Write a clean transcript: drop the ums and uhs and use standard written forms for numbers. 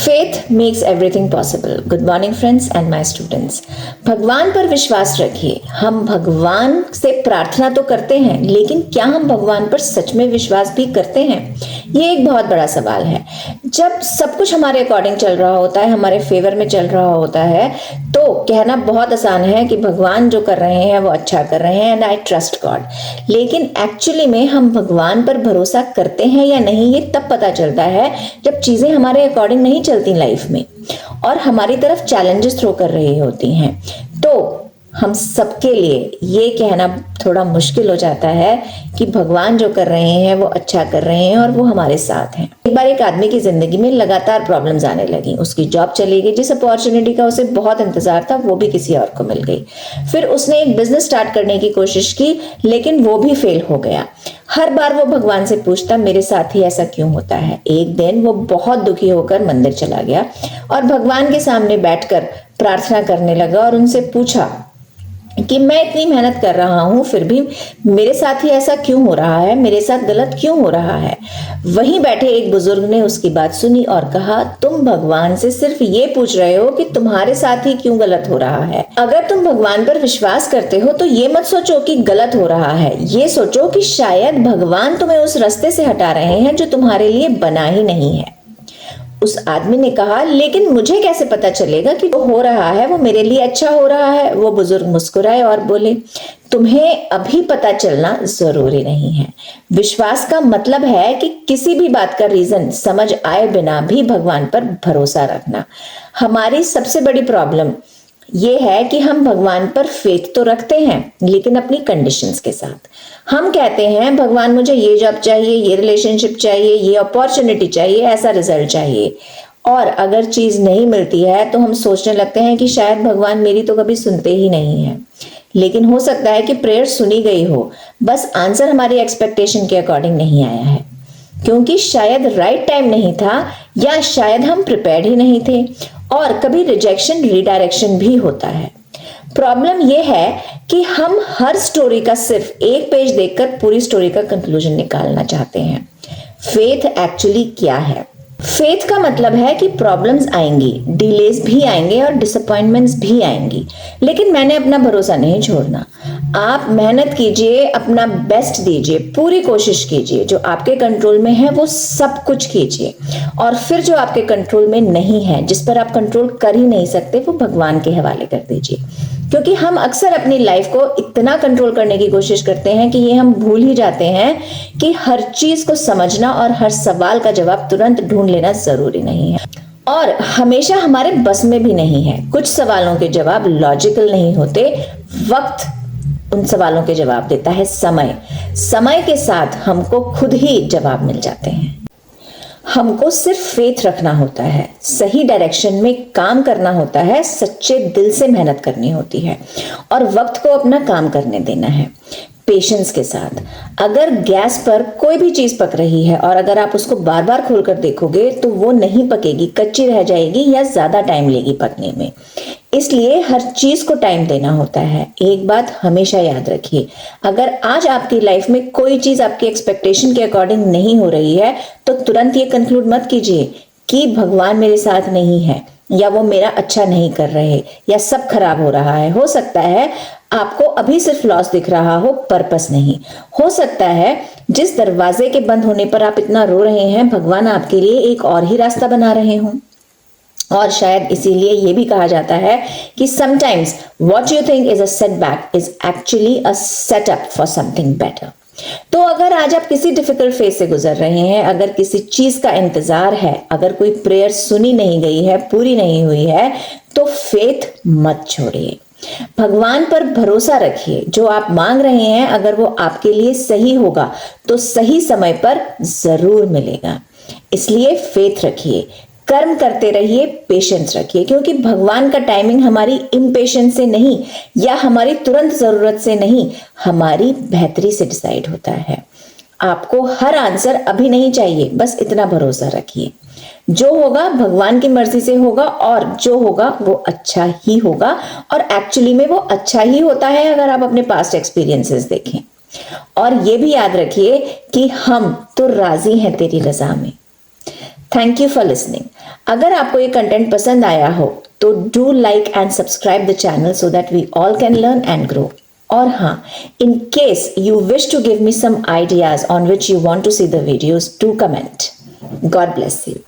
Faith makes everything possible. Good morning friends and my students. भगवान पर विश्वास रखिए। हम भगवान से प्रार्थना तो करते हैं, लेकिन क्या हम भगवान पर सच में विश्वास भी करते हैं? ये एक बहुत बड़ा सवाल है। जब सब कुछ हमारे अकॉर्डिंग चल रहा होता है, हमारे फेवर में चल रहा होता है, तो कहना बहुत आसान है कि भगवान जो कर रहे हैं वो अच्छा कर रहे हैं एंड आई ट्रस्ट गॉड। लेकिन एक्चुअली में हम भगवान पर भरोसा करते हैं या नहीं, ये तब पता चलता है जब चीजें हमारे अकॉर्डिंग नहीं चलती लाइफ में और हमारी तरफ चैलेंजेस थ्रो कर रही होती हैं। तो हम सबके लिए ये कहना थोड़ा मुश्किल हो जाता है कि भगवान जो कर रहे हैं वो अच्छा कर रहे हैं और वो हमारे साथ हैं। एक बार एक आदमी की जिंदगी में लगातार प्रॉब्लम्स आने लगी। उसकी जॉब चली गई, जिस अपॉर्चुनिटी का उसे बहुत इंतजार था वो भी किसी और को मिल गई। फिर उसने एक बिजनेस स्टार्ट करने की कोशिश की, लेकिन वो भी फेल हो गया। हर बार वो भगवान से पूछता, मेरे साथ ही ऐसा क्यों होता है? एक दिन वो बहुत दुखी होकर मंदिर चला गया और भगवान के सामने बैठकर प्रार्थना करने लगा और उनसे पूछा कि मैं इतनी मेहनत कर रहा हूं, फिर भी मेरे साथ ही ऐसा क्यों हो रहा है? मेरे साथ गलत क्यों हो रहा है? वहीं बैठे एक बुजुर्ग ने उसकी बात सुनी और कहा, तुम भगवान से सिर्फ ये पूछ रहे हो कि तुम्हारे साथ ही क्यों गलत हो रहा है। अगर तुम भगवान पर विश्वास करते हो तो ये मत सोचो कि गलत हो रहा है, ये सोचो कि शायद भगवान तुम्हें उस रास्ते से हटा रहे हैं जो तुम्हारे लिए बना ही नहीं है। उस आदमी ने कहा, लेकिन मुझे कैसे पता चलेगा कि वो हो रहा है वो मेरे लिए अच्छा हो रहा है? वो बुजुर्ग मुस्कुराए और बोले, तुम्हें अभी पता चलना जरूरी नहीं है। विश्वास का मतलब है कि किसी भी बात का रीजन समझ आए बिना भी भगवान पर भरोसा रखना। हमारी सबसे बड़ी प्रॉब्लम ये है कि हम भगवान पर फेथ तो रखते हैं, लेकिन अपनी कंडीशंस के साथ। हम कहते हैं, भगवान मुझे ये जॉब चाहिए, ये रिलेशनशिप चाहिए, ये अपॉर्चुनिटी चाहिए, ऐसा रिजल्ट चाहिए। और अगर चीज नहीं मिलती है तो हम सोचने लगते हैं कि शायद भगवान मेरी तो कभी सुनते ही नहीं है। लेकिन हो सकता है कि प्रेयर सुनी गई हो, बस आंसर हमारी एक्सपेक्टेशन के अकॉर्डिंग नहीं आया है, क्योंकि शायद राइट टाइम नहीं था या शायद हम प्रिपेयर्ड ही नहीं थे। और कभी रिजेक्शन रिडायरेक्शन भी होता है। प्रॉब्लम यह है कि हम हर स्टोरी का सिर्फ एक पेज देखकर पूरी स्टोरी का कंक्लूजन निकालना चाहते हैं। फेथ एक्चुअली क्या है? फेथ का मतलब है कि प्रॉब्लम्स आएंगी, डिलेज भी आएंगे और डिसअपॉइंटमेंट्स भी आएंगी, लेकिन मैंने अपना भरोसा नहीं छोड़ना। आप मेहनत कीजिए, अपना बेस्ट दीजिए, पूरी कोशिश कीजिए, जो आपके कंट्रोल में है वो सब कुछ कीजिए। और फिर जो आपके कंट्रोल में नहीं है, जिस पर आप कंट्रोल कर ही नहीं सकते, वो भगवान के हवाले कर दीजिए। क्योंकि हम अक्सर अपनी लाइफ को इतना कंट्रोल करने की कोशिश करते हैं कि ये हम भूल ही जाते हैं कि हर चीज को समझना और हर सवाल का जवाब तुरंत ढूंढ लेना जरूरी नहीं है और हमेशा हमारे बस में भी नहीं है। कुछ सवालों के जवाब लॉजिकल नहीं होते। वक्त उन सवालों के जवाब देता है समय। समय के साथ हमको खुद ही जवाब मिल जाते हैं। हमको सिर्फ फेथ रखना होता है, सही डायरेक्शन में काम करना होता है, सच्चे दिल से मेहनत करनी होती है और वक्त को अपना काम करने देना है पेशेंस के साथ। अगर गैस पर कोई भी चीज पक रही है और अगर आप उसको बार बार खोलकर देखोगे तो वो नहीं पकेगी, कच्ची रह जाएगी या ज्यादा टाइम लेगी पकने में। इसलिए हर चीज को टाइम देना होता है। एक बात हमेशा याद रखिए, अगर आज आपकी लाइफ में कोई चीज आपकी एक्सपेक्टेशन के अकॉर्डिंग नहीं हो रही है तो तुरंत ये कंक्लूड मत कीजिए कि भगवान मेरे साथ नहीं है या वो मेरा अच्छा नहीं कर रहे या सब खराब हो रहा है। हो सकता है आपको अभी सिर्फ लॉस दिख रहा हो, पर्पस नहीं। हो सकता है जिस दरवाजे के बंद होने पर आप इतना रो रहे हैं, भगवान आपके लिए एक और ही रास्ता बना रहे हों। और शायद इसीलिए ये भी कहा जाता है कि sometimes what you think is a setback is actually a setup for something better. तो अगर आज आप किसी डिफिकल्ट फेज से गुजर रहे हैं, अगर किसी चीज का इंतजार है, अगर कोई प्रेयर सुनी नहीं गई है, पूरी नहीं हुई है, तो फेथ मत छोड़िए। भगवान पर भरोसा रखिए। जो आप मांग रहे हैं अगर वो आपके लिए सही होगा तो सही समय पर जरूर मिलेगा। इसलिए फेथ रखिए, कर्म करते रहिए, पेशेंस रखिए, क्योंकि भगवान का टाइमिंग हमारी इम्पेशेंस से नहीं या हमारी तुरंत जरूरत से नहीं, हमारी बेहतरी से डिसाइड होता है। आपको हर आंसर अभी नहीं चाहिए, बस इतना भरोसा रखिए, जो होगा भगवान की मर्जी से होगा और जो होगा वो अच्छा ही होगा। और एक्चुअली में वो अच्छा ही होता है अगर आप अपने पास्ट एक्सपीरियंसेस देखें। और ये भी याद रखिए कि हम तो राजी हैं तेरी रजा में। Thank you for listening. अगर आपको ये कंटेंट पसंद आया हो तो do like and subscribe the channel so that we all can learn and grow. और हाँ, in case you wish to give me some ideas on which you want to see the videos, do comment. God bless you.